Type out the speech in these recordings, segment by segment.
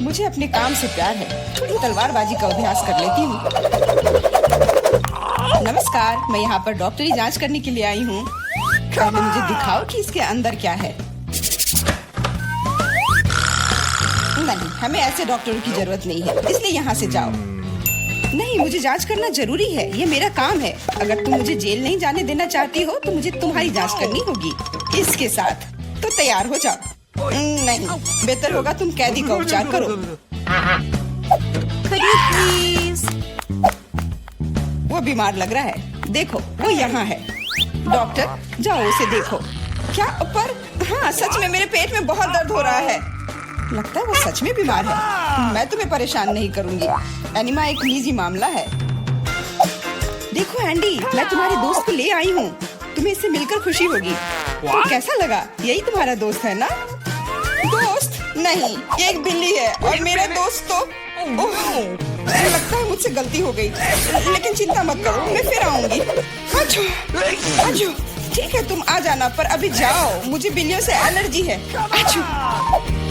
मुझे अपने काम से प्यार है, थोड़ी तलवारबाजी का अभ्यास कर लेती हूँ। नमस्कार, मैं यहाँ पर डॉक्टरी जांच करने के लिए आई हूँ। पहले मुझे दिखाओ कि इसके अंदर क्या है। नहीं, हमें ऐसे डॉक्टरों की जरूरत नहीं है, इसलिए यहाँ से जाओ। नहीं, मुझे जांच करना जरूरी है, ये मेरा काम है। अगर तुम मुझे जेल नहीं जाने देना चाहती हो तो मुझे तुम्हारी जांच करनी होगी इसके साथ। तो तैयार हो जाओ। नहीं, बेहतर होगा तुम कैदी का उपचार करो। प्लीज। वो बीमार लग रहा है, देखो वो यहाँ है। डॉक्टर, जाओ उसे देखो। क्या पर? हाँ, सच में मेरे पेट में बहुत दर्द हो रहा है। लगता है वो सच में बीमार है। मैं तुम्हें परेशान नहीं करूंगी, एनिमा एक निजी मामला है। देखो एंडी, मैं तुम्हारे दोस्त को ले आई हूँ, तुम्हें इससे मिलकर खुशी होगी। तो कैसा लगा? यही तुम्हारा दोस्त है ना? दोस्त? नहीं, ये एक बिल्ली है और मेरा दोस्त तो मुझे लगता है मुझसे गलती हो गई, लेकिन चिंता मत करो, मैं फिर आऊंगी। अच्छा, ठीक है, तुम आ जाना, पर अभी जाओ, मुझे बिल्लियों से एलर्जी है।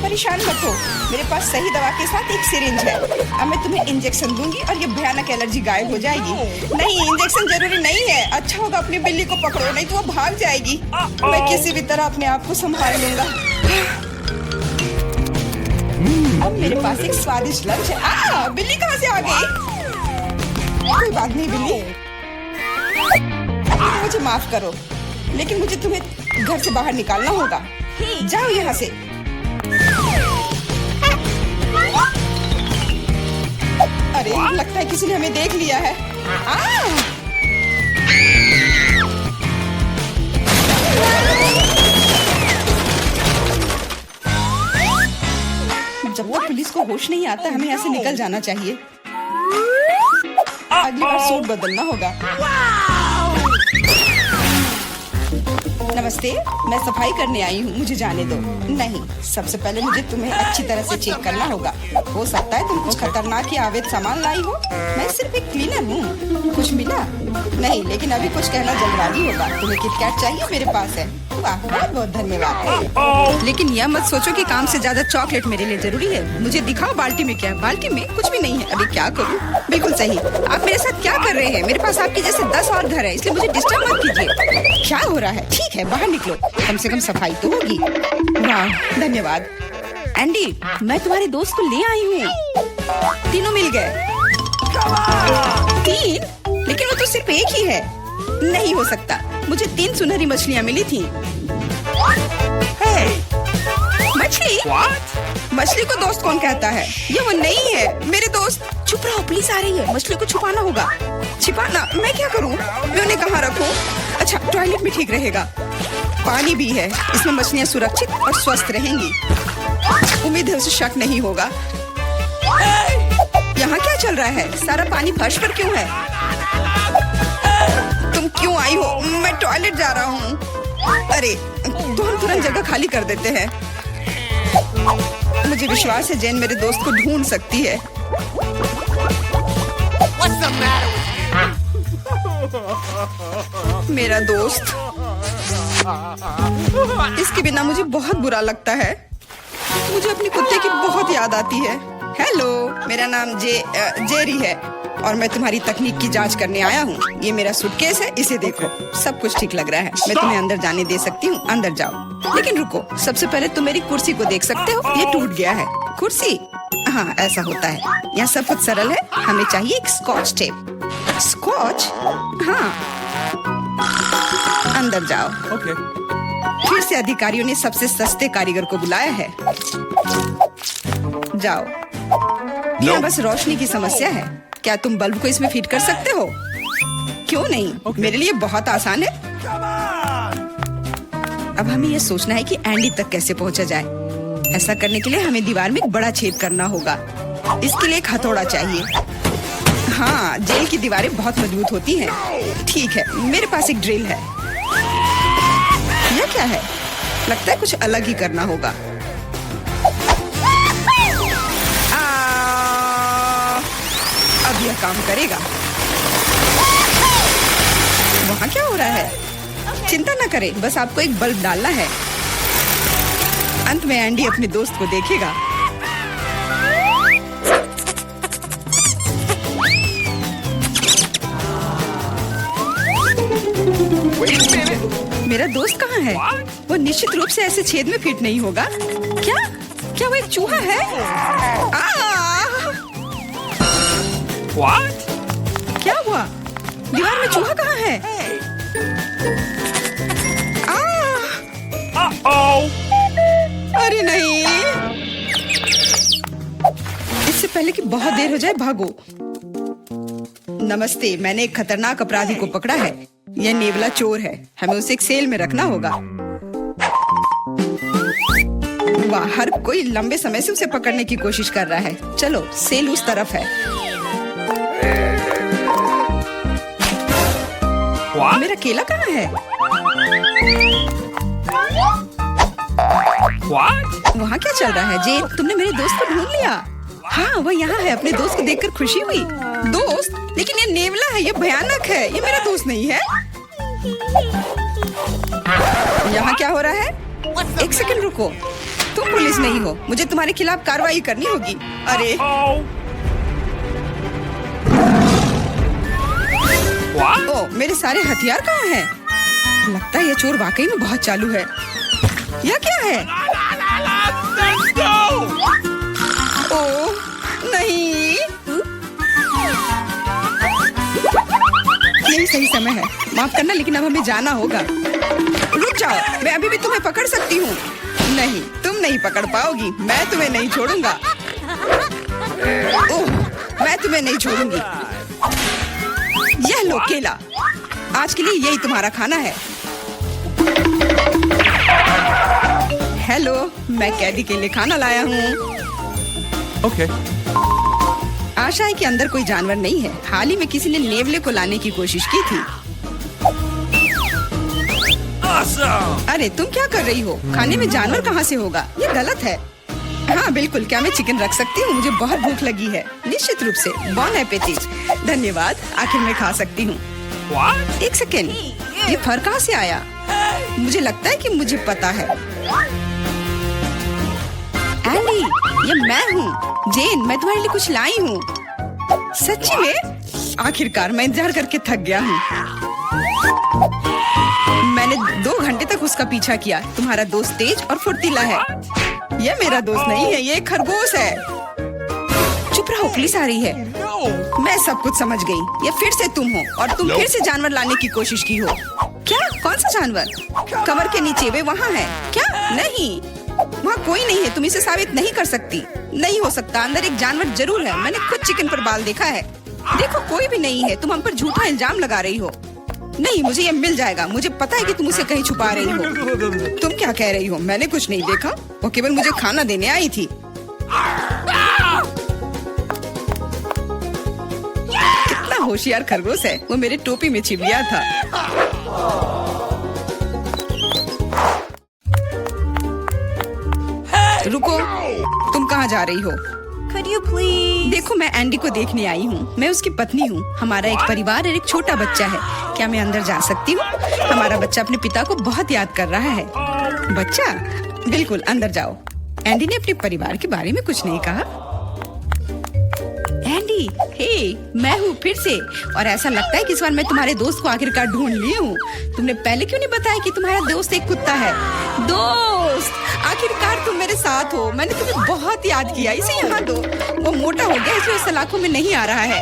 परेशान मत हो, मेरे पास सही दवा के साथ एक सिरिंज है। अब मैं तुम्हें इंजेक्शन दूंगी और ये भयानक एलर्जी गायब हो जाएगी। नहीं, इंजेक्शन जरूरी नहीं है। अच्छा होगा अपनी बिल्ली को पकड़ो, नहीं तो वो भाग जाएगी। मैं किसी भी तरह अपने आप को संभाल लूंगा। अब मेरे पास एक स्वादिष्ट लंच है। बिल्ली कहाँ से आ गई? कोई बात नहीं बिल्ली, मुझे माफ करो, लेकिन मुझे तुम्हें घर से बाहर निकालना होगा। जाओ यहाँ से। अरे, लगता है किसी ने हमें देख लिया है। जब तक पुलिस को होश नहीं आता, हमें यहाँ से निकल जाना चाहिए। अगली बार सूट बदलना होगा। नमस्ते, मैं सफाई करने आई हूँ, मुझे जाने दो। नहीं, सबसे पहले मुझे तुम्हें अच्छी तरह से चेक करना होगा। हो सकता है तुम कुछ खतरनाक या अवैध सामान लाई हो। मैं सिर्फ एक क्लीनर हूँ। कुछ मिला? नहीं, लेकिन अभी कुछ कहना जल्दबाजी होगा। तुम्हें किटकैट चाहिए? मेरे पास है। वाह, बहुत बहुत धन्यवाद। लेकिन यह मत सोचो कि काम से ज्यादा चॉकलेट मेरे लिए जरूरी है। मुझे दिखाओ बाल्टी में क्या है। बाल्टी में कुछ भी नहीं है। अभी क्या करूँ? बिल्कुल सही। आप मेरे साथ क्या कर रहे हैं? मेरे पास आपके जैसे 10 और घर है, इसलिए मुझे डिस्टर्ब मत कीजिए। क्या हो रहा है? ठीक है, बाहर निकलो, कम से कम सफाई तो होगी। वाह, धन्यवाद। एंडी, मैं तुम्हारे दोस्त को ले आई हूँ। तीनों मिल गए। 3? लेकिन वो तो सिर्फ एक ही है। नहीं हो सकता, मुझे 3 सुनहरी मछलियाँ मिली थी। मछली? मछली को दोस्त कौन कहता है? ये वो नहीं है मेरे दोस्त। चुप रहो, पुलिस आ रही है। मछली को छुपाना होगा। छिपाना? मैं क्या करूँ? मैं उन्हें कहाँ रखूँ? अच्छा, टॉयलेट में ठीक रहेगा। पानी भी है, इसमें मछलियाँ सुरक्षित और स्वस्थ रहेंगी। उम्मीद है उसे शक नहीं होगा। यहाँ क्या चल रहा है? सारा पानी फर्श पर क्यों है? तुम क्यों आई हो? मैं टॉयलेट जा रहा हूँ। अरे, तो हम तुरंत जगह खाली कर देते हैं। मुझे विश्वास है जेन मेरे दोस्त को ढूंढ सकती है। मेरा दोस्त, इसके बिना मुझे बहुत बुरा लगता है। मुझे अपने कुत्ते की बहुत याद आती है। हेलो, मेरा नाम जेरी है और मैं तुम्हारी तकनीक की जांच करने आया हूँ। ये मेरा सूटकेस है, इसे देखो, सब कुछ ठीक लग रहा है। मैं तुम्हें अंदर जाने दे सकती हूँ, अंदर जाओ। लेकिन रुको, सबसे पहले तुम मेरी कुर्सी को देख सकते हो, ये टूट गया है। कुर्सी? हाँ, ऐसा होता है। यहाँ सब कुछ सरल है, हमें चाहिए एक स्कॉच टेप। स्कॉच? हाँ, अंदर जाओ। ओके। फिर से अधिकारियों ने सबसे सस्ते कारीगर को बुलाया है। जाओ। यहाँ बस रोशनी की समस्या है। क्या तुम बल्ब को इसमें फिट कर सकते हो? क्यों नहीं? मेरे लिए बहुत आसान है। अब हमें यह सोचना है कि एंडी तक कैसे पहुंचा जाए। ऐसा करने के लिए हमें दीवार में एक बड़ा छेद करना होगा। इसके लिए एक हथौड़ा चाहिए। हाँ, जेल की दीवारें बहुत मजबूत होती हैं। ठीक है, मेरे पास एक ड्रिल है। यह क्या है? लगता है कुछ अलग ही करना होगा। अब यह काम करेगा। वहाँ क्या हो रहा है? चिंता न करें, बस आपको एक बल्ब डालना है। अंत में एंडी अपने दोस्त को देखेगा। मेरा दोस्त कहाँ है? वो निश्चित रूप से ऐसे छेद में फिट नहीं होगा। क्या क्या वो एक चूहा है? क्या हुआ? दीवार में चूहा कहाँ है? अरे नहीं, इससे पहले कि बहुत देर हो जाए भागो। नमस्ते, मैंने एक खतरनाक अपराधी को पकड़ा है। यह नेवला चोर है। हमें उसे एक सेल में रखना होगा। वाह, हर कोई लंबे समय से उसे पकड़ने की कोशिश कर रहा है। चलो, सेल उस तरफ है। मेरा केला कहाँ है? वहाँ क्या चल रहा है? जेन, तुमने मेरे दोस्त को ढूंढ लिया? हाँ, वह यहाँ है। अपने दोस्त को देखकर खुशी हुई। दोस्त? लेकिन ये नेवला है, ये भयानक है। ये मेरा दोस्त नहीं है। यहाँ क्या हो रहा है? एक सेकंड रुको। तुम पुलिस नहीं हो। मुझे तुम्हारे खिलाफ कार्रवाई करनी होगी। अरे ओ, मेरे सारे हथियार कहाँ हैं? लगता है ये चोर वाकई में बहुत चालू है। यह क्या है? ओह नहीं, यही सही समय है। माफ करना, लेकिन अब हमें जाना होगा। रुक जाओ, मैं अभी भी तुम्हें पकड़ सकती हूँ। नहीं, तुम नहीं पकड़ पाओगी। मैं तुम्हें नहीं छोड़ूंगा। ओह, मैं तुम्हें नहीं छोड़ूंगी। यह लो केला। आज के लिए यही तुम्हारा खाना है। हेलो, मैं कैदी के लिए खाना लाया हूँ। ओके। आशा है कि अंदर कोई जानवर नहीं है। हाल ही में किसी ने नेवले को लाने की कोशिश की थी। अरे तुम क्या कर रही हो? खाने में जानवर कहाँ से होगा? ये गलत है। हाँ बिल्कुल, क्या मैं चिकन रख सकती हूँ? मुझे बहुत भूख लगी है। निश्चित रूप से। बॉन एपेटिट। धन्यवाद, आखिर मैं खा सकती हूँ। एक सेकेंड, ये फर कहाँ से आया? मुझे लगता है कि मुझे पता है। एंडी, ये मैं हूँ। जेन, मैं तुम्हारे लिए कुछ लाई हूँ। सच्ची में? आखिरकार मैं इंतजार करके थक गया हूँ। मैंने 2 घंटे तक उसका पीछा किया। तुम्हारा दोस्त तेज और फुर्तीला है। यह मेरा दोस्त नहीं है, ये एक खरगोश है। चुप रहो, पुलिस आ रही है। मैं सब कुछ समझ गई। ये फिर से तुम हो और तुम फिर से जानवर लाने की कोशिश की हो। क्या? कौन सा जानवर? कमर के नीचे वे वहाँ है। क्या? नहीं, वहाँ कोई नहीं है। तुम इसे साबित नहीं कर सकती। नहीं हो सकता, अंदर एक जानवर जरूर है। मैंने खुद चिकन पर बाल देखा है। देखो, कोई भी नहीं है। तुम हम पर झूठा इल्जाम लगा रही हो। नहीं, मुझे ये मिल जाएगा। मुझे पता है कि तुम उसे कहीं छुपा रही हो। तुम क्या कह रही हो? मैंने कुछ नहीं देखा। वो केवल मुझे खाना देने आई थी। कितना होशियार खरगोश है। वो मेरे टोपी में छिप गया था। रुको, तुम कहाँ जा रही हो? Could you please? देखो, मैं एंडी को देखने आई हूँ। मैं उसकी पत्नी हूँ। हमारा एक परिवार और एक छोटा बच्चा है। क्या मैं अंदर जा सकती हूँ? हमारा बच्चा अपने पिता को बहुत याद कर रहा है। बच्चा? बिल्कुल, अंदर जाओ। एंडी ने अपने परिवार के बारे में कुछ नहीं कहा। एंडी, हे, मैं हूँ फिर से। और ऐसा लगता है कि इस बार मैं तुम्हारे दोस्त को आखिरकार ढूंढ ली हूँ। तुमने पहले क्यों नहीं बताया कि तुम्हारा दोस्त एक कुत्ता है? दोस्त, आखिरकार तुम मेरे साथ हो। मैंने तुम्हें बहुत याद किया। इसे यहाँ दो। वो मोटा हो गया, इसलिए सलाखों में नहीं आ रहा है।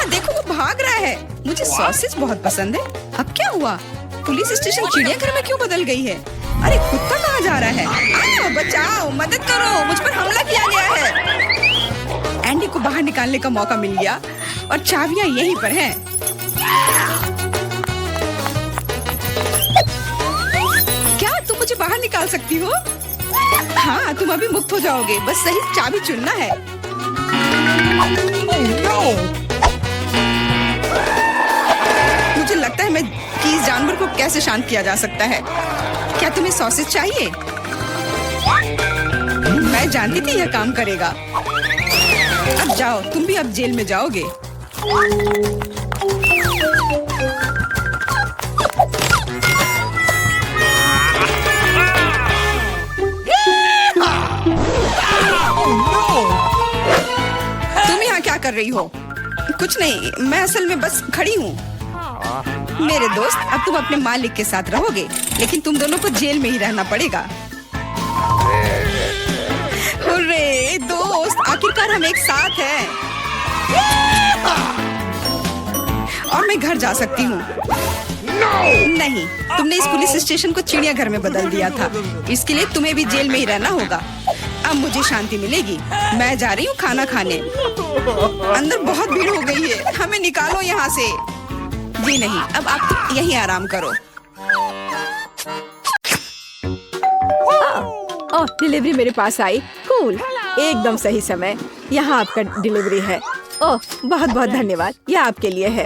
देखो, वो भाग रहा है। मुझे सॉसेज बहुत पसंद है। अब क्या हुआ? पुलिस स्टेशन चिड़ियाघर में क्यों बदल गई है? अरे कुत्ता कहाँ जा रहा है? बचाओ, मदद करो, मुझ पर हमला किया गया है। एंडी को बाहर निकालने का मौका मिल गया और चाबियां यहीं पर हैं। क्या तुम मुझे बाहर निकाल सकती हो? हाँ, तुम अभी मुक्त हो जाओगे। बस सही चाबी चुनना है। मुझे लगता है कि इस जानवर को कैसे शांत किया जा सकता है। क्या तुम्हें सॉसेज चाहिए? मैं जानती थी यह काम करेगा। अब जाओ, तुम भी अब जेल में जाओगे। तुम यहाँ क्या कर रही हो? कुछ नहीं, मैं असल में बस खड़ी हूँ। मेरे दोस्त, अब तुम अपने मालिक के साथ रहोगे, लेकिन तुम दोनों को जेल में ही रहना पड़ेगा। हुर्रे दोस्त, आखिरकार हम एक साथ हैं। और मैं घर जा सकती हूँ। नहीं, तुमने इस पुलिस स्टेशन को चिड़ियाघर में बदल दिया था। इसके लिए तुम्हें भी जेल में ही रहना होगा। अब मुझे शांति मिलेगी। मैं जा रही हूँ खाना खाने। अंदर बहुत भीड़ हो गई है, हमें निकालो यहाँ से। जी नहीं, अब आप तो यहीं आराम करो। ओह, डिलीवरी मेरे पास आई। कूल, एकदम सही समय। यहाँ आपका डिलीवरी है। ओह, बहुत बहुत धन्यवाद। यह आपके लिए है।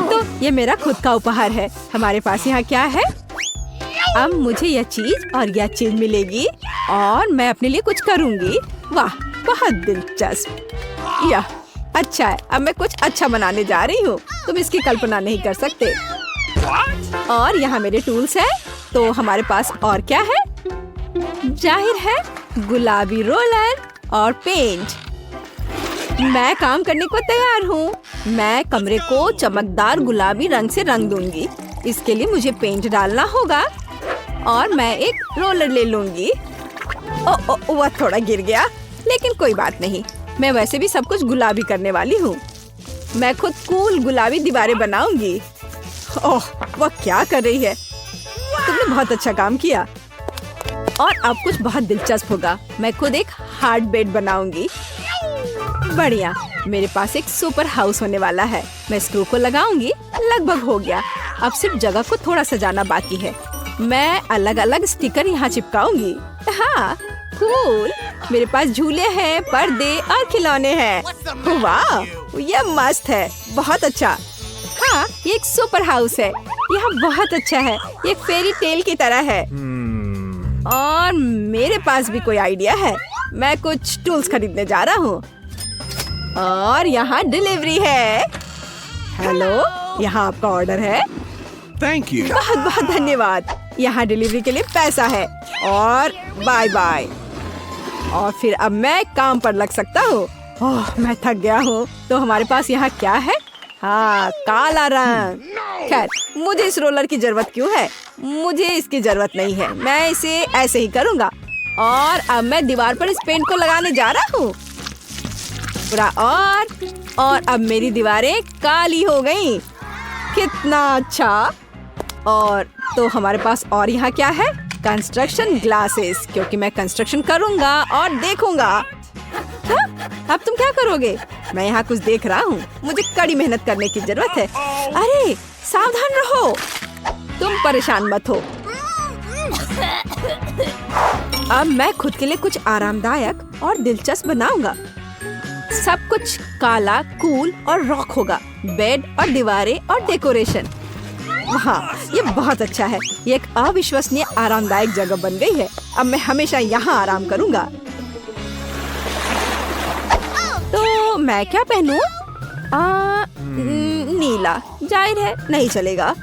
तो ये मेरा खुद का उपहार है। हमारे पास यहाँ क्या है? अब मुझे यह चीज और यह चीज मिलेगी और मैं अपने लिए कुछ करूँगी। वाह, बहुत दिलचस्प। यह अच्छा है। अब मैं कुछ अच्छा बनाने जा रही हूँ। तुम इसकी कल्पना नहीं कर सकते। और यहाँ मेरे टूल्स हैं। तो हमारे पास और क्या है? जाहिर है गुलाबी रोलर और पेंट। मैं काम करने को तैयार हूँ। मैं कमरे को चमकदार गुलाबी रंग से रंग दूंगी। इसके लिए मुझे पेंट डालना होगा और मैं एक रोलर ले लूंगी। वह थोड़ा गिर गया, लेकिन कोई बात नहीं। मैं वैसे भी सब कुछ गुलाबी करने वाली हूँ। मैं खुद कूल गुलाबी दीवारें बनाऊंगी। ओह, वह क्या कर रही है? तुमने बहुत अच्छा काम किया। और अब कुछ बहुत दिलचस्प होगा। मैं खुद एक हार्ड बेड बनाऊंगी। बढ़िया, मेरे पास एक सुपर हाउस होने वाला है। मैं स्क्रू को लगाऊंगी। लगभग हो गया। अब सिर्फ जगह को थोड़ा सजाना बाकी है। मैं अलग अलग स्टिकर यहाँ चिपकाऊंगी। हाँ, कूल। मेरे पास झूले हैं, पर्दे और खिलौने हैं। वाह, यह मस्त है। बहुत अच्छा। हाँ, ये एक सुपर हाउस है। यह बहुत अच्छा है। ये एक फेरी टेल की तरह है। और मेरे पास भी कोई आइडिया है। मैं कुछ टूल्स खरीदने जा रहा हूँ। और यहाँ डिलीवरी है। हेलो, यहाँ आपका ऑर्डर है। Thank you. बहुत बहुत धन्यवाद। यहाँ डिलीवरी के लिए पैसा है। और बाय बाय। और फिर अब मैं काम पर लग सकता हूँ। ओह, मैं थक गया हूँ। तो हमारे पास यहाँ क्या है? हाँ, काला रंग। खैर, मुझे इस रोलर की जरूरत क्यों है? मुझे इसकी जरूरत नहीं है। मैं इसे ऐसे ही करूँगा। और अब मैं दीवार पर इस पेंट को लगाने जा रहा हूँ। पूरा और अब मेरी दीवारें काली हो गईं। कितना अच्छा। और तो हमारे पास और यहाँ क्या है? कंस्ट्रक्शन ग्लासेस, क्योंकि मैं कंस्ट्रक्शन करूँगा और देखूंगा। हाँ? अब तुम क्या करोगे? मैं यहाँ कुछ देख रहा हूँ। मुझे कड़ी मेहनत करने की जरूरत है। अरे, सावधान रहो। तुम परेशान मत हो। अब मैं खुद के लिए कुछ आरामदायक और दिलचस्प बनाऊंगा। सब कुछ काला, कूल और रॉक होगा। बेड और दीवारें और डेकोरेशन। हाँ, ये बहुत अच्छा है। ये एक अविश्वसनीय आरामदायक जगह बन गई है। अब मैं हमेशा यहाँ आराम करूँगा। तो मैं क्या पहनूं? नीला। जाहिर है नहीं चलेगा।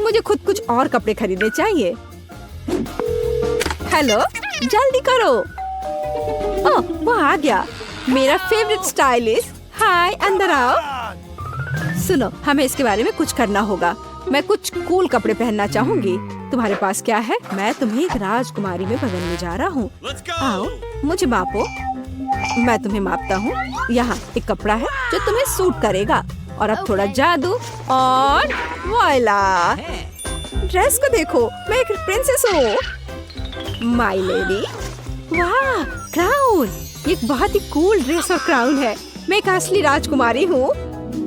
मुझे खुद कुछ और कपड़े खरीदने चाहिए। हेलो, जल्दी करो। ओह, वो आ गया। मेरा फेवरेट स्टाइलिस्ट। हाय, अंदर आओ। सुनो, हमें इसके बारे में कुछ करना होगा। मैं कुछ कूल कपड़े पहनना चाहूंगी। तुम्हारे पास क्या है? मैं तुम्हें एक राजकुमारी में बदलने जा रहा हूँ। आओ, मुझे मापो। मैं तुम्हें मापता हूँ। यहाँ एक कपड़ा है जो तुम्हें सूट करेगा। और अब थोड़ा जादू और वॉइला। ड्रेस को देखो, मैं एक प्रिंसेस हूँ। My lady. वाह, क्राउन। ये एक बहुत ही कूल ड्रेस और क्राउन है। मैं एक असली राजकुमारी हूँ।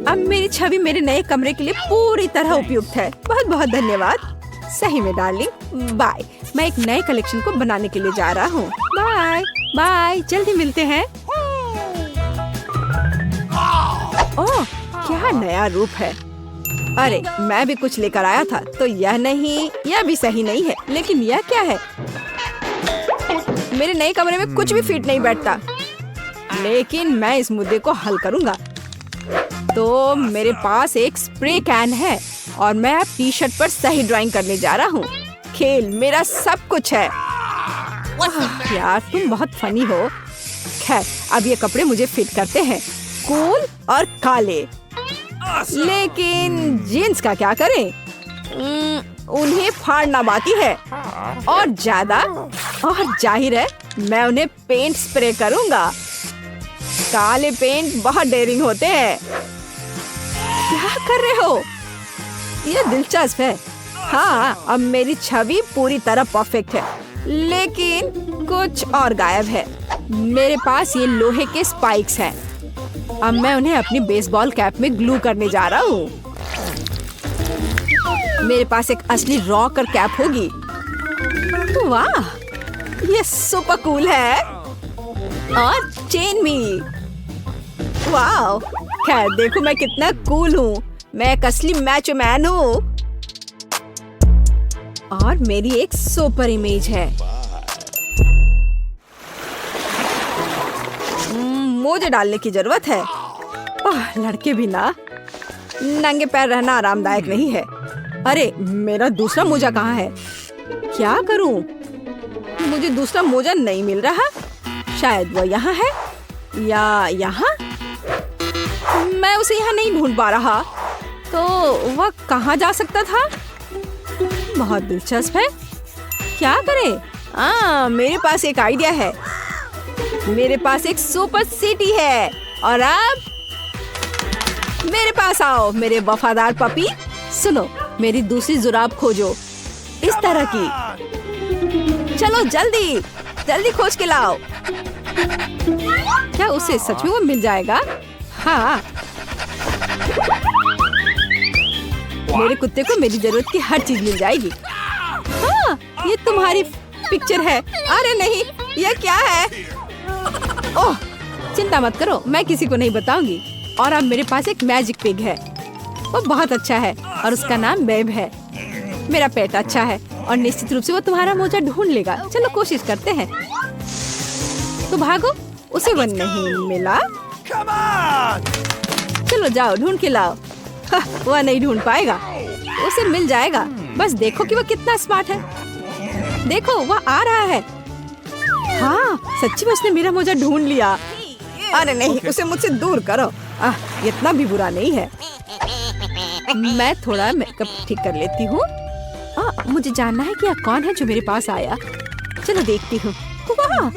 अब मेरी छवि मेरे नए कमरे के लिए पूरी तरह उपयुक्त है। बहुत बहुत धन्यवाद। सही में डार्लिंग। बाय। मैं एक नए कलेक्शन को बनाने के लिए जा रहा हूँ। बाय बाय, जल्दी मिलते हैं। ओह, क्या नया रूप है। अरे, मैं भी कुछ लेकर आया था। तो यह नहीं, यह भी सही नहीं है। लेकिन यह क्या है? मेरे नए कमरे में कुछ भी फिट नहीं बैठता। लेकिन मैं इस मुद्दे को हल करूंगा। तो मेरे पास एक स्प्रे कैन है और मैं अब टी शर्ट पर सही ड्राइंग करने जा रहा हूँ। खेल मेरा सब कुछ है। यार, तुम बहुत फनी हो। खैर, अब ये कपड़े मुझे फिट करते हैं। कूल और काले। लेकिन जीन्स का क्या करें? उन्हें फाड़ना बाकी है और ज्यादा, और जाहिर है मैं उन्हें पेंट स्प्रे करूंगा। काले पेंट बहुत डेयरिंग होते हैं। क्या कर रहे हो? ये दिलचस्प है। हाँ, अब मेरी छवि पूरी तरह परफेक्ट है, लेकिन कुछ और गायब है। मेरे पास ये लोहे के स्पाइक्स हैं। अब मैं उन्हें अपनी बेसबॉल कैप में ग्लू करने जा रहा हूँ। मेरे पास एक असली रॉकर कैप होगी। वाह, ये सुपर कूल है। और चेन भी। वाह, खैर देखो मैं कितना कूल हूँ। मैं एक असली मैचो मैन हूँ। और मेरी एक सुपर इमेज है। मोजे डालने की जरूरत है। लड़के भी ना, नंगे पैर रहना आरामदायक नहीं है। अरे मेरा दूसरा मोजा कहाँ है? क्या करूं? मुझे दूसरा मोजा नहीं मिल रहा। शायद वो यहाँ है या यहाँ। मैं उसे यहाँ नहीं ढूंढ पा रहा। तो वह कहाँ जा सकता था? बहुत दिलचस्प है। क्या करें? मेरे पास एक आइडिया है। मेरे पास एक सुपर सिटी है। और अब मेरे पास आओ मेरे वफादार पपी। सुनो, मेरी दूसरी जुराब खोजो, इस तरह की। चलो जल्दी जल्दी खोज के लाओ। क्या उसे सच में वो मिल जाएगा? हाँ, मेरे कुत्ते को मेरी जरूरत की हर चीज मिल जाएगी। हाँ, ये तुम्हारी पिक्चर है। अरे नहीं, ये क्या है? ओह, चिंता मत करो, मैं किसी को नहीं बताऊंगी। और अब मेरे पास एक मैजिक पिग है। वो बहुत अच्छा है और उसका नाम बेब है। मेरा पेट अच्छा है और निश्चित रूप से वो तुम्हारा मोजा ढूंढ लेगा। चलो कोशिश करते हैं। तो भागो, उसे वो नहीं मिला। चलो जाओ ढूंढ के लाओ। वह नहीं ढूंढ पाएगा, उसे मिल जाएगा। बस देखो कि वह कितना स्मार्ट है। देखो वह आ रहा है। हाँ, सच्ची में उसने मेरा मोजा ढूंढ लिया। अरे नहीं, उसे मुझसे दूर करो। इतना भी बुरा नहीं है। मैं थोड़ा मेकअप ठीक कर लेती हूँ। मुझे जानना है कि यह कौन है जो मेरे पास आया। चलो देखती हूँ। वाह,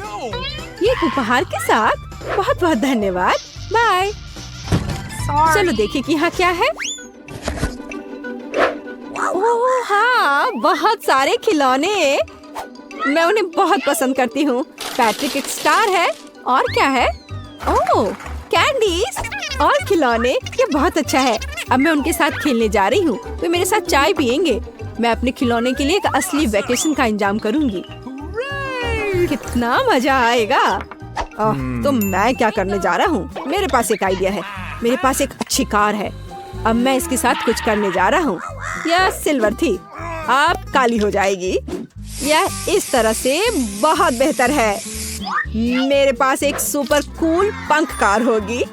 ये उपहार के साथ। बहुत बहुत धन्यवाद। बाय। चलो देखिए कि यहाँ क्या है। ओह हाँ, बहुत सारे खिलौने। मैं उन्हें बहुत पसंद करती हूँ। पैट्रिक एक स्टार है। और क्या है? ओह, कैंडीज और खिलौने। ये बहुत अच्छा है। अब मैं उनके साथ खेलने जा रही हूँ। वे मेरे साथ चाय पियेंगे। मैं अपने खिलौने के लिए एक असली वेकेशन का इंतजाम करूँगी। कितना मजा आएगा। तो मैं क्या करने जा रहा हूँ? मेरे पास एक आइडिया है। मेरे पास एक अच्छी कार है। अब मैं इसके साथ कुछ करने जा रहा हूँ। यह सिल्वर थी, अब काली हो जाएगी। यह इस तरह से बहुत बेहतर है। मेरे पास एक सुपर कूल पंख कार होगी।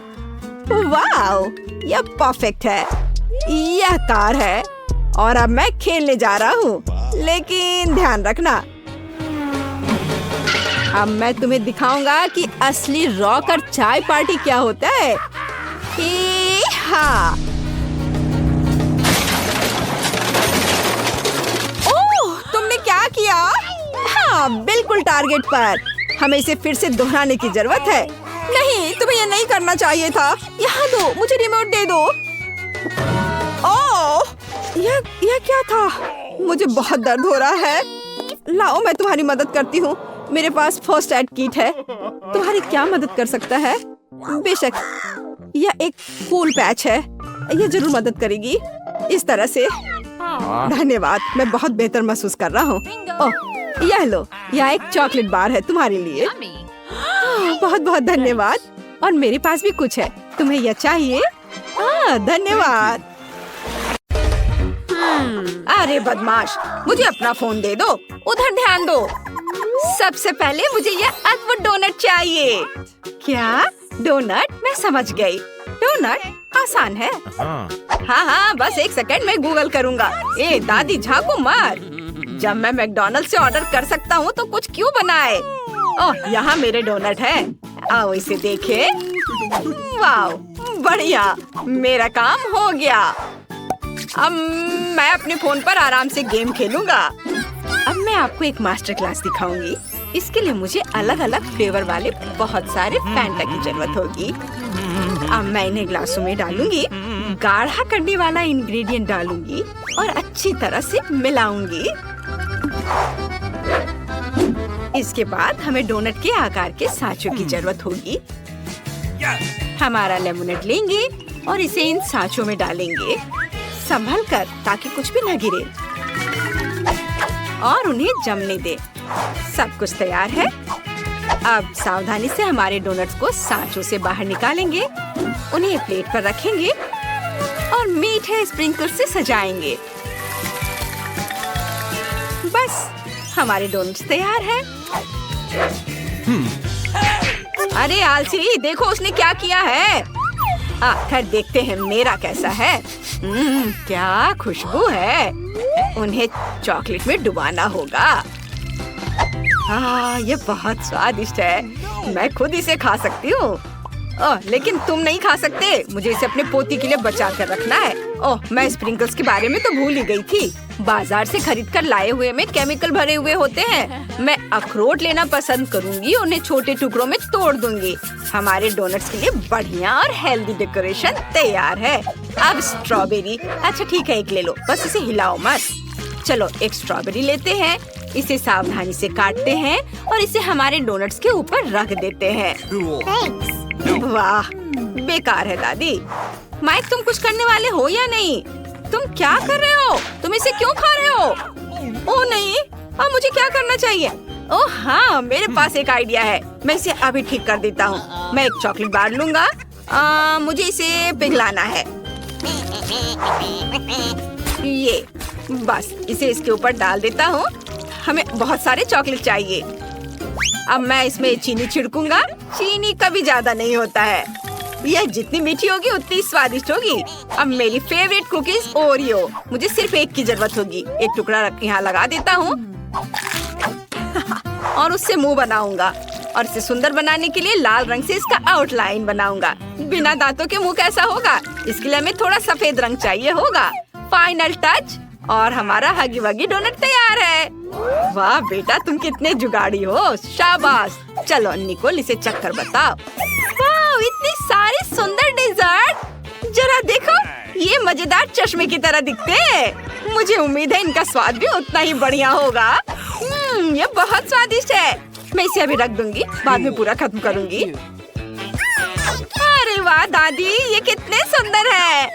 वाओ, यह परफेक्ट है। यह कार है और अब मैं खेलने जा रहा हूँ। लेकिन ध्यान रखना, अब मैं तुम्हें दिखाऊंगा कि असली रॉकर चाय पार्टी क्या होता है। हाँ, ओह, तुमने क्या किया? हाँ, बिल्कुल टारगेट पर। हमें इसे फिर से दोहराने की जरूरत है। नहीं, तुम्हें ये नहीं करना चाहिए था। यहाँ दो, मुझे रिमोट दे दो। ओह, यह क्या था? मुझे बहुत दर्द हो रहा है। लाओ, मैं तुम्हारी मदद करती हूँ। मेरे पास फर्स्ट एड किट है। तुम्हारी क्या मदद कर सकता है? बेशक, यह एक कूल पैच है। यह जरूर मदद करेगी। इस तरह से। धन्यवाद, मैं बहुत बेहतर महसूस कर रहा हूँ। ओह, यह लो, यह एक चॉकलेट बार है तुम्हारे लिए। बहुत बहुत धन्यवाद। और मेरे पास भी कुछ है। तुम्हें यह चाहिए? धन्यवाद। अरे बदमाश, मुझे अपना फोन दे दो। उधर ध्यान दो। सबसे पहले मुझे यह अद्भुत डोनट चाहिए। क्या डोनट? मैं समझ गई। डोनट आसान है। हाँ, बस एक सेकंड में गूगल करूँगा। ए दादी, झांको मत। जब मैं मैकडॉनल्ड्स से ऑर्डर कर सकता हूँ तो कुछ क्यों बनाए? ओह, यहाँ मेरे डोनट है। आओ इसे देखें। वाओ, बढ़िया, मेरा काम हो गया। अब मैं अपने फोन पर आराम से गेम खेलूंगा। अब मैं आपको एक मास्टर क्लास दिखाऊंगी। इसके लिए मुझे अलग अलग फ्लेवर वाले बहुत सारे फैंटा की जरूरत होगी। अब मैं इन्हें ग्लासों में डालूंगी, गाढ़ा करने वाला इंग्रेडिएंट डालूंगी और अच्छी तरह से मिलाऊंगी। इसके बाद हमें डोनट के आकार के सांचों की जरूरत होगी। हमारा लेमोनेड लेंगे और इसे इन सांचों में डालेंगे, संभल कर ताकि कुछ भी न गिरे, और उन्हें जमने दे। सब कुछ तैयार है। अब सावधानी से हमारे डोनट्स को सांचों से बाहर निकालेंगे, उन्हें प्लेट पर रखेंगे और मीठे स्प्रिंकल से सजाएंगे। बस हमारे डोनट्स तैयार हैं। अरे आलसी, देखो उसने क्या किया है। आखिर देखते हैं मेरा कैसा है। क्या खुशबू है। उन्हें चॉकलेट में डुबाना होगा। ये बहुत स्वादिष्ट है। मैं खुद इसे खा सकती हूँ। लेकिन तुम नहीं खा सकते। मुझे इसे अपने पोती के लिए बचा कर रखना है। मैं स्प्रिंकल्स के बारे में तो भूल ही गई थी। बाजार से खरीद कर लाए हुए में केमिकल भरे हुए होते हैं। मैं अखरोट लेना पसंद करूंगी, उन्हें छोटे टुकड़ों में तोड़ दूंगी। हमारे डोनट्स के लिए बढ़िया और हेल्दी डेकोरेशन तैयार है। अब स्ट्रॉबेरी। अच्छा ठीक है, एक ले लो, बस इसे हिलाओ मत। चलो एक स्ट्रॉबेरी लेते हैं, इसे सावधानी से काटते हैं और इसे हमारे डोनट्स के ऊपर रख देते हैं। वाह, बेकार है दादी। माइक, तुम कुछ करने वाले हो या नहीं? तुम क्या कर रहे हो? तुम इसे क्यों खा रहे हो? ओह नहीं, अब मुझे क्या करना चाहिए? ओह हाँ, मेरे पास एक आइडिया है। मैं इसे अभी ठीक कर देता हूँ। मैं एक चॉकलेट बार लूंगा। मुझे इसे पिघलाना है। ये बस, इसे इसके ऊपर डाल देता हूँ। हमें बहुत सारे चॉकलेट चाहिए। अब मैं इसमें चीनी छिड़कूंगा। चीनी कभी ज्यादा नहीं होता है। यह जितनी मीठी होगी उतनी स्वादिष्ट होगी। अब मेरी फेवरेट कुकीज ओरियो। मुझे सिर्फ एक की जरूरत होगी। एक टुकड़ा यहाँ लगा देता हूँ और उससे मुंह बनाऊंगा। और इसे सुंदर बनाने के लिए लाल रंग से इसका आउटलाइन बनाऊंगा। बिना दांतों के मुंह कैसा होगा? इसके लिए हमें थोड़ा सफेद रंग चाहिए होगा। फाइनल टच और हमारा हगी वगी डोनट तैयार है। वाह बेटा, तुम कितने जुगाड़ी हो। शाबाश। चलो निकोल, इसे चक्कर बताओ। वाह, इतनी सारी सुंदर डेजर्ट। जरा देखो, ये मजेदार चश्मे की तरह दिखते हैं। मुझे उम्मीद है इनका स्वाद भी उतना ही बढ़िया होगा। ये बहुत स्वादिष्ट है। मैं इसे अभी रख दूंगी, बाद में पूरा खत्म करूंगी। अरे वाह दादी, ये कितने सुंदर है।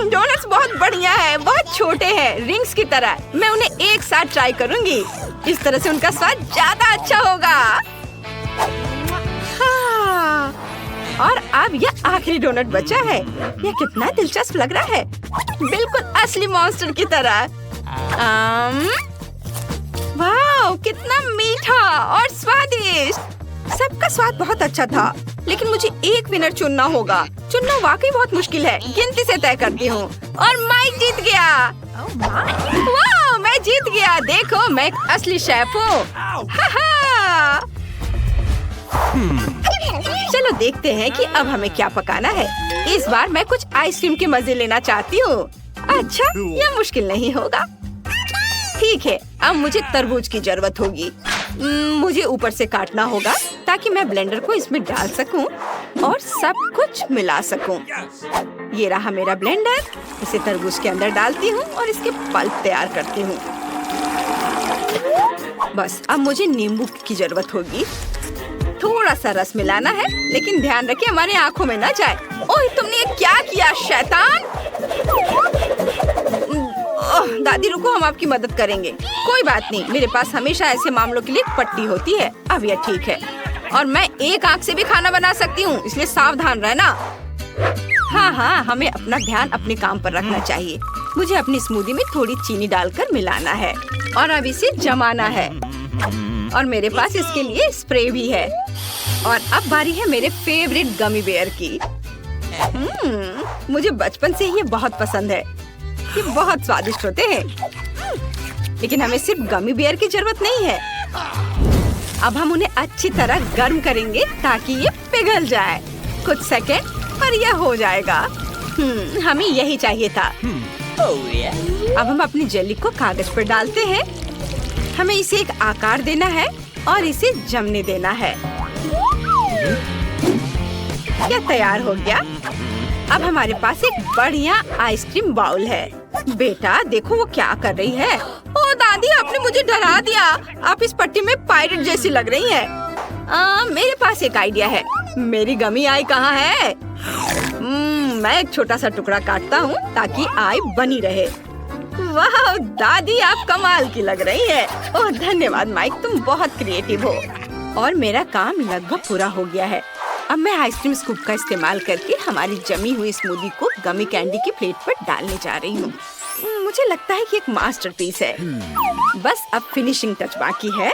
डोनट्स बहुत बढ़िया है, बहुत छोटे हैं, रिंग्स की तरह। मैं उन्हें एक साथ ट्राई करूंगी। इस तरह से उनका स्वाद ज्यादा अच्छा होगा। हाँ। और अब यह आखिरी डोनट बचा है। यह कितना दिलचस्प लग रहा है, बिल्कुल असली मॉन्स्टर की तरह। वाह, कितना मीठा और स्वादिष्ट। सबका स्वाद बहुत अच्छा था, लेकिन मुझे एक विनर चुनना होगा। चुनना वाकई बहुत मुश्किल है। गिनती से तय करती हूँ और माइक जीत गया। वाह, मैं जीत गया। देखो, मैं एक असली शेफ हूँ। चलो देखते हैं कि अब हमें क्या पकाना है। इस बार मैं कुछ आइसक्रीम के मजे लेना चाहती हूँ। अच्छा, यह मुश्किल नहीं होगा। ठीक है, अब मुझे तरबूज की जरूरत होगी। मुझे ऊपर से काटना होगा ताकि मैं ब्लेंडर को इसमें डाल सकूं और सब कुछ मिला सकूं। ये रहा मेरा ब्लेंडर। इसे तरबूज के अंदर डालती हूँ और इसके पल्प तैयार करती हूँ। बस अब मुझे नींबू की जरूरत होगी। थोड़ा सा रस मिलाना है, लेकिन ध्यान रखिए हमारी आंखों में ना जाए। ओह, तुमने ये क्या किया शैतान? दादी रुको, हम आपकी मदद करेंगे। कोई बात नहीं, मेरे पास हमेशा ऐसे मामलों के लिए एक पट्टी होती है। अब यह ठीक है। और मैं एक आंख से भी खाना बना सकती हूँ, इसलिए सावधान रहना। हाँ, हमें अपना ध्यान अपने काम पर रखना चाहिए। मुझे अपनी स्मूदी में थोड़ी चीनी डालकर मिलाना है और अब इसे जमाना है। और मेरे पास इसके लिए स्प्रे भी है। और अब बारी है मेरे फेवरेट गमी बेयर की। मुझे बचपन से ये बहुत पसंद है। ये बहुत स्वादिष्ट होते हैं, लेकिन हमें सिर्फ गमी बेयर की जरूरत नहीं है। अब हम उन्हें अच्छी तरह गर्म करेंगे ताकि ये पिघल जाए। कुछ सेकंड पर यह हो जाएगा। हमें यही चाहिए था। अब हम अपनी जेली को कागज पर डालते हैं। हमें इसे एक आकार देना है और इसे जमने देना है। यह तैयार हो गया। अब हमारे पास एक बढ़िया आइसक्रीम बाउल है। बेटा देखो वो क्या कर रही है। ओ दादी, आपने मुझे डरा दिया। आप इस पट्टी में पायरेट जैसी लग रही हैं। मेरे पास एक आइडिया है। मेरी गमी आई कहाँ है? मैं एक छोटा सा टुकड़ा काटता हूँ ताकि आई बनी रहे। वाह दादी, आप कमाल की लग रही है। ओह धन्यवाद माइक, तुम बहुत क्रिएटिव हो। और मेरा काम लगभग पूरा हो गया है। अब मैं आइसक्रीम स्कूप का इस्तेमाल करके हमारी जमी हुई स्मूदी को गमी कैंडी की प्लेट पर डालने जा रही हूँ। मुझे लगता है कि एक मास्टरपीस है। बस अब फिनिशिंग टच बाकी है।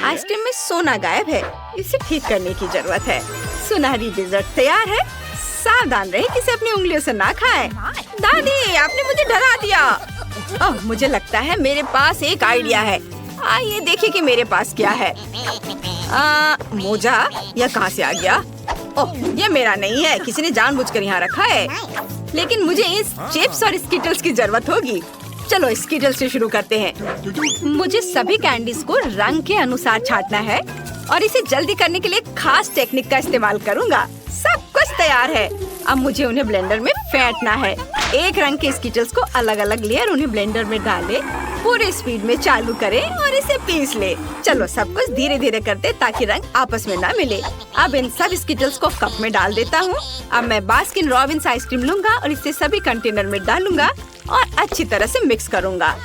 आइसक्रीम में सोना गायब है, इसे ठीक करने की जरूरत है। सुनहरी डेजर्ट तैयार है। सावधान रहे कि इसे अपनी उंगलियों से ना खाएं। दादी, आपने मुझे डरा दिया। ओह, मुझे लगता है मेरे पास एक आइडिया है। आइए देखिए कि मेरे पास क्या है। मोजा, यह कहाँ से आ गया? ओह, यह मेरा नहीं है, किसी ने जानबूझकर यहाँ रखा है। लेकिन मुझे इस चिप्स और स्कीटल्स की जरूरत होगी। चलो स्कीटल्स से शुरू करते हैं। मुझे सभी कैंडीज को रंग के अनुसार छांटना है और इसे जल्दी करने के लिए खास टेक्निक का इस्तेमाल करूँगा। सब कुछ तैयार है। अब मुझे उन्हें ब्लेंडर में फेंटना है। एक रंग के स्कीटल्स को अलग अलग लेयर उन्हें ब्लेंडर में डालें, पूरे स्पीड में चालू करें और इसे पीस ले। चलो सब कुछ धीरे धीरे करते ताकि रंग आपस में ना मिले। अब इन सब स्कीटल्स को कप में डाल देता हूँ। अब मैं बास्किन रॉबिन्स आइसक्रीम लूंगा और इसे सभी कंटेनर में डालूंगा और अच्छी तरह से मिक्स करूंगा।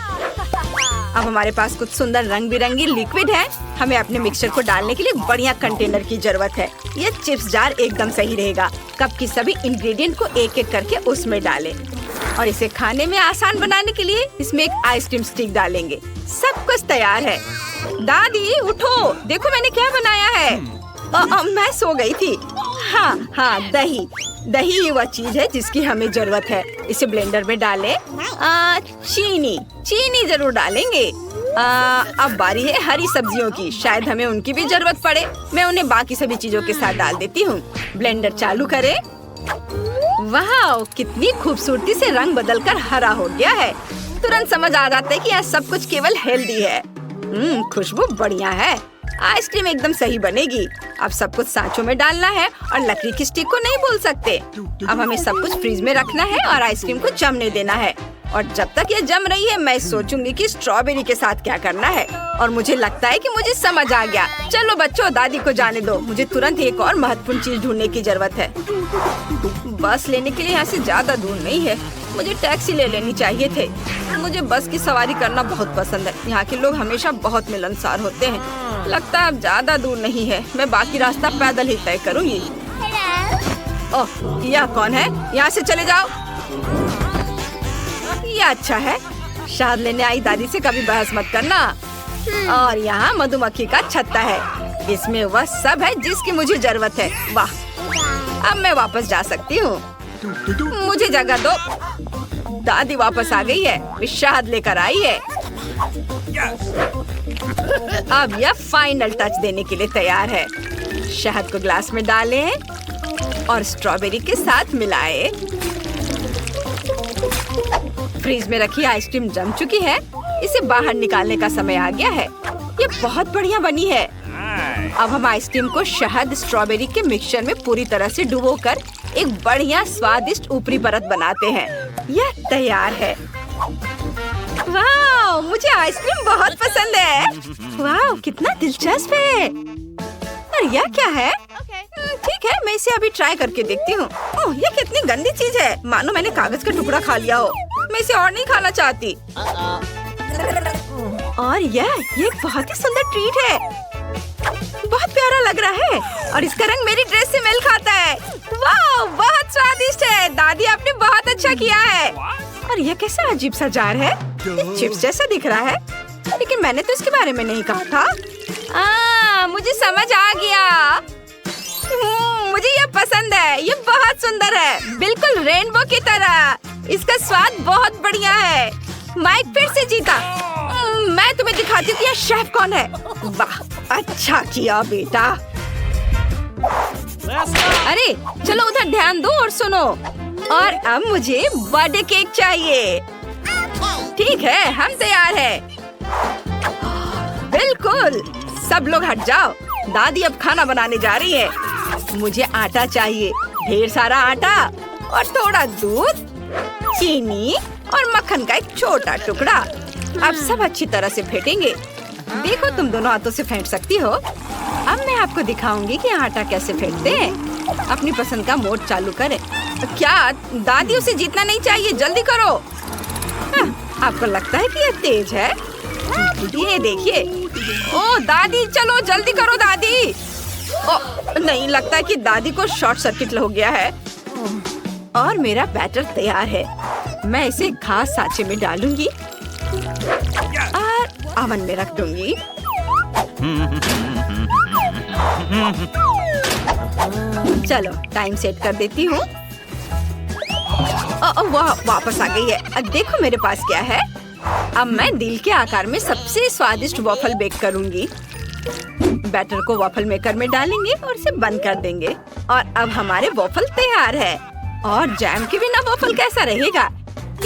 अब हमारे पास कुछ सुंदर रंग बिरंगी लिक्विड है। हमें अपने मिक्सचर को डालने के लिए बढ़िया कंटेनर की जरूरत है। ये चिप्स जार एकदम सही रहेगा। कप की सभी इंग्रेडिएंट को एक एक करके उसमें डालें और इसे खाने में आसान बनाने के लिए इसमें एक आइसक्रीम स्टिक डालेंगे। सब कुछ तैयार है। दादी उठो, देखो मैंने क्या बनाया है। मैं सो गई थी। हाँ, दही ही वह चीज है जिसकी हमें जरूरत है। इसे ब्लेंडर में डालें। चीनी जरूर डालेंगे। अब बारी है हरी सब्जियों की, शायद हमें उनकी भी जरूरत पड़े। मैं उन्हें बाकी सभी चीजों के साथ डाल देती हूँ। ब्लेंडर चालू करें। वाह, कितनी खूबसूरती से रंग बदलकर हरा हो गया है। तुरंत समझ आ जाता है कि यह सब कुछ केवल हेल्दी है। खुशबू बढ़िया है। आइसक्रीम एकदम सही बनेगी। अब सब कुछ सांचों में डालना है और लकड़ी की स्टिक को नहीं भूल सकते। अब हमें सब कुछ फ्रीज में रखना है और आइसक्रीम को जमने देना है। और जब तक ये जम रही है मैं सोचूंगी कि स्ट्रॉबेरी के साथ क्या करना है। और मुझे लगता है कि मुझे समझ आ गया। चलो बच्चों, दादी को जाने दो। मुझे तुरंत एक और महत्वपूर्ण चीज ढूंढने की जरूरत है। बस लेने के लिए यहाँ से ज्यादा दूर नहीं है। मुझे टैक्सी ले लेनी चाहिए थे। मुझे बस की सवारी करना बहुत पसंद है। यहाँ के लोग हमेशा बहुत मिलनसार होते हैं। लगता है अब ज्यादा दूर नहीं है। मैं बाकी रास्ता पैदल ही तय करूँगी। ओह, यह कौन है? यहाँ से चले जाओ। ये अच्छा है। शहद लेने आई दादी से कभी बहस मत करना। और यहाँ मधुमक्खी का छत्ता है। इसमें वह सब है जिसकी मुझे जरूरत है। वाह, अब मैं वापस जा सकती हूँ। मुझे जगह दो। दादी वापस आ गई है। वे शहद लेकर आई है। अब यह फाइनल टच देने के लिए तैयार है। शहद को ग्लास में डालें और स्ट्रॉबेरी के साथ मिलाएं। फ्रीज में रखी आइसक्रीम जम चुकी है। इसे बाहर निकालने का समय आ गया है। ये बहुत बढ़िया बनी है। अब हम आइसक्रीम को शहद स्ट्रॉबेरी के मिक्सचर में पूरी तरह से डुबोकर एक बढ़िया स्वादिष्ट ऊपरी परत बनाते हैं। यह तैयार है। वाह, मुझे आइसक्रीम बहुत पसंद है। वाह, कितना दिलचस्प है। और यह क्या है? ठीक है, मैं इसे अभी ट्राई करके देखती हूँ। ओह, ये कितनी गंदी चीज है। मानो मैंने कागज का टुकड़ा खा लिया हो। मैं इसे और नहीं खाना चाहती। और यह एक बहुत ही सुंदर ट्रीट है। बहुत प्यारा लग रहा है और इसका रंग मेरी ड्रेस से मेल खाता है। वाह, बहुत स्वादिष्ट है। दादी, आपने बहुत अच्छा किया है। और यह कैसा अजीब सा जार है। ये चिप्स जैसा दिख रहा है, लेकिन मैंने तो इसके बारे में नहीं कहा था। मुझे समझ आ गया। मुझे यह पसंद है। ये बहुत सुंदर है, बिल्कुल रेनबो की तरह। इसका स्वाद बहुत बढ़िया है। माइक फिर से जीता। मैं तुम्हें दिखाती हूँ कि यह शेफ कौन है। वाह, अच्छा किया बेटा। अरे चलो उधर ध्यान दो और सुनो। और अब मुझे बर्थडे केक चाहिए। ठीक है, हम तैयार हैं। बिल्कुल, सब लोग हट जाओ। दादी अब खाना बनाने जा रही है। मुझे आटा चाहिए, ढेर सारा आटा और थोड़ा दूध, चीनी और मक्खन का एक छोटा टुकड़ा। अब सब अच्छी तरह से फेंटेंगे। देखो, तुम दोनों हाथों से फेंट सकती हो। अब मैं आपको दिखाऊंगी कि आटा कैसे फेंटते हैं। अपनी पसंद का मोड चालू करें। क्या दादी, उसे जीतना नहीं चाहिए, जल्दी करो। आपको लगता है कि ये तेज है? ये देखिए। ओ दादी, चलो जल्दी करो दादी। ओ नहीं, लगता है कि दादी को शॉर्ट सर्किट हो गया है। और मेरा बैटर तैयार है। मैं इसे खास सांचे में डालूंगी और ओवन में रख दूंगी। चलो टाइम सेट कर देती हूँ। वाह, वापस आ गई है। अब देखो मेरे पास क्या है। अब मैं दिल के आकार में सबसे स्वादिष्ट वॉफल बेक करूंगी। बैटर को वॉफल मेकर में डालेंगे और इसे बंद कर देंगे। और अब हमारे वॉफल तैयार है। और जैम के बिना वॉफल कैसा रहेगा?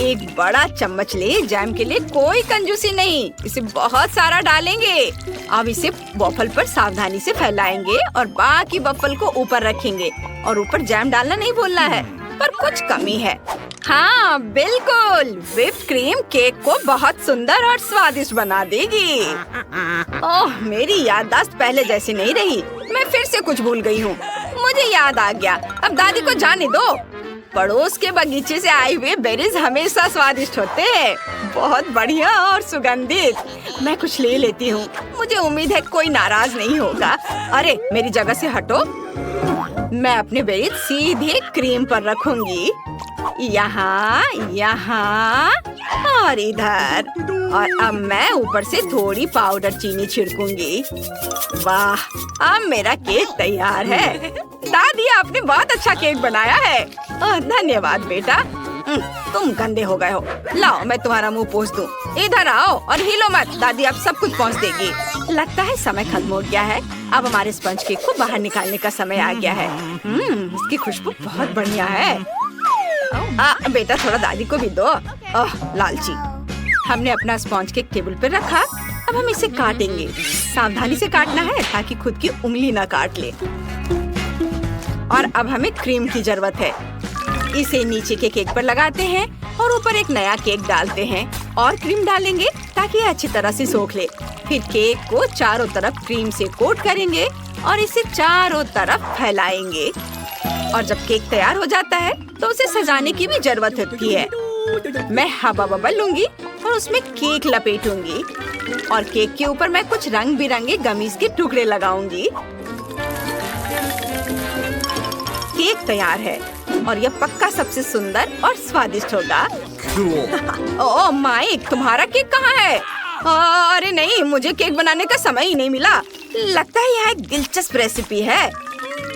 एक बड़ा चम्मच ले। जैम के लिए कोई कंजूसी नहीं, इसे बहुत सारा डालेंगे। अब इसे वॉफल पर सावधानी से फैलाएंगे और बाकी वॉफल को ऊपर रखेंगे। और ऊपर जैम डालना नहीं भूलना है, पर कुछ कमी है। हाँ बिल्कुल, व्हिप्ड क्रीम केक को बहुत सुंदर और स्वादिष्ट बना देगी। ओह, मेरी याददाश्त पहले जैसी नहीं रही। मैं फिर से कुछ भूल गई हूँ। मुझे याद आ गया। अब दादी को जाने दो। पड़ोस के बगीचे से आए हुए बेरीज हमेशा स्वादिष्ट होते हैं, बहुत बढ़िया और सुगंधित। मैं कुछ ले लेती हूँ। मुझे उम्मीद है कोई नाराज नहीं होगा। अरे मेरी जगह से हटो। मैं अपने बेरीज सीधे क्रीम पर रखूंगी। यहाँ, यहाँ और इधर। और अब मैं ऊपर से थोड़ी पाउडर चीनी छिड़कूंगी। वाह, अब मेरा केक तैयार है। दादी, आपने बहुत अच्छा केक बनाया है। धन्यवाद बेटा। तुम गंदे हो गए हो। लाओ मैं तुम्हारा मुंह पोंछ दूं। इधर आओ और हिलो मत। दादी अब सब कुछ पोंछ देगी। लगता है समय खत्म हो गया है। अब हमारे स्पंज केक को बाहर निकालने का समय आ गया है। इसकी खुशबू बहुत बढ़िया है। बेटा, थोड़ा दादी को भी दो। ओह लालची। हमने अपना स्पॉन्ज केक टेबल पर रखा। अब हम इसे काटेंगे। सावधानी से काटना है ताकि खुद की उंगली न काट ले। और अब हमें क्रीम की जरूरत है। इसे नीचे के केक पर लगाते हैं और ऊपर एक नया केक डालते हैं और क्रीम डालेंगे ताकि ये अच्छी तरह से सोख ले। फिर केक को चारों तरफ क्रीम से कोट करेंगे और इसे चारों तरफ फैलाएंगे। और जब केक तैयार हो जाता है तो उसे सजाने की भी जरूरत होती है। मैं हवा बबल लूंगी और उसमें केक लपेटूंगी। और केक के ऊपर मैं कुछ रंग बिरंगे गमीज के टुकड़े लगाऊंगी। केक तैयार है और यह पक्का सबसे सुंदर और स्वादिष्ट होगा। ओह माइक, तुम्हारा केक कहाँ है? अरे नहीं, मुझे केक बनाने का समय ही नहीं मिला। लगता है यह एक दिलचस्प रेसिपी है।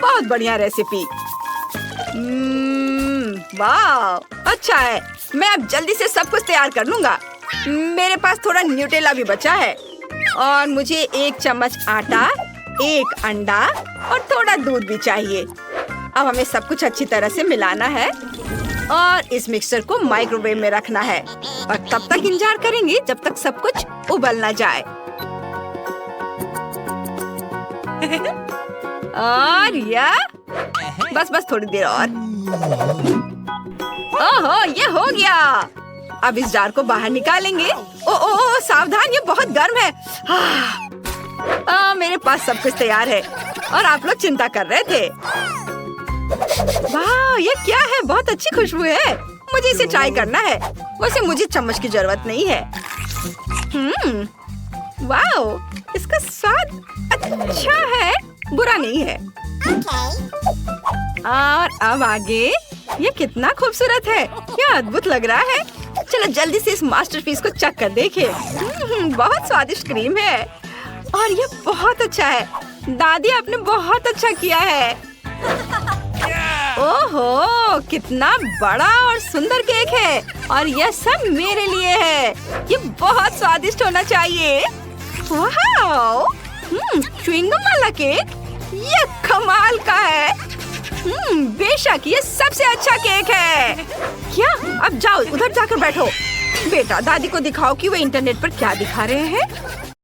बहुत बढ़िया रेसिपी। वाह, अच्छा है। मैं अब जल्दी से सब कुछ तैयार कर लूंगा। मेरे पास थोड़ा न्यूटेला भी बचा है। और मुझे 1 चम्मच आटा, 1 अंडा और थोड़ा दूध भी चाहिए। अब हमें सब कुछ अच्छी तरह से मिलाना है और इस मिक्सचर को माइक्रोवेव में रखना है। और तब तक इंतजार करेंगे जब तक सब कुछ उबल ना जाए। और यह बस थोड़ी देर और। ओहो, ये हो गया। अब इस जार को बाहर निकालेंगे। ओ सावधान, ये बहुत गर्म है। मेरे पास सब कुछ तैयार है और आप लोग चिंता कर रहे थे। वाह, ये क्या है? बहुत अच्छी खुशबू है। मुझे इसे ट्राई करना है। वैसे मुझे चम्मच की जरूरत नहीं है। वाह, इसका स्वाद अच्छा है, बुरा नहीं है। और अब आगे, ये कितना खूबसूरत है। ये अद्भुत लग रहा है। चलो जल्दी से इस मास्टरपीस को चख कर देखें। बहुत स्वादिष्ट क्रीम है और ये बहुत अच्छा है। दादी, आपने बहुत अच्छा किया है। ओहो, कितना बड़ा और सुंदर केक है और यह सब मेरे लिए है। ये बहुत स्वादिष्ट होना चाहिए। वाह, च्युइंगम वाला केक, ये कमाल का है। बेशक ये सबसे अच्छा केक है। क्या? अब जाओ उधर जाकर बैठो। बेटा दादी को दिखाओ कि वो इंटरनेट पर क्या दिखा रहे हैं।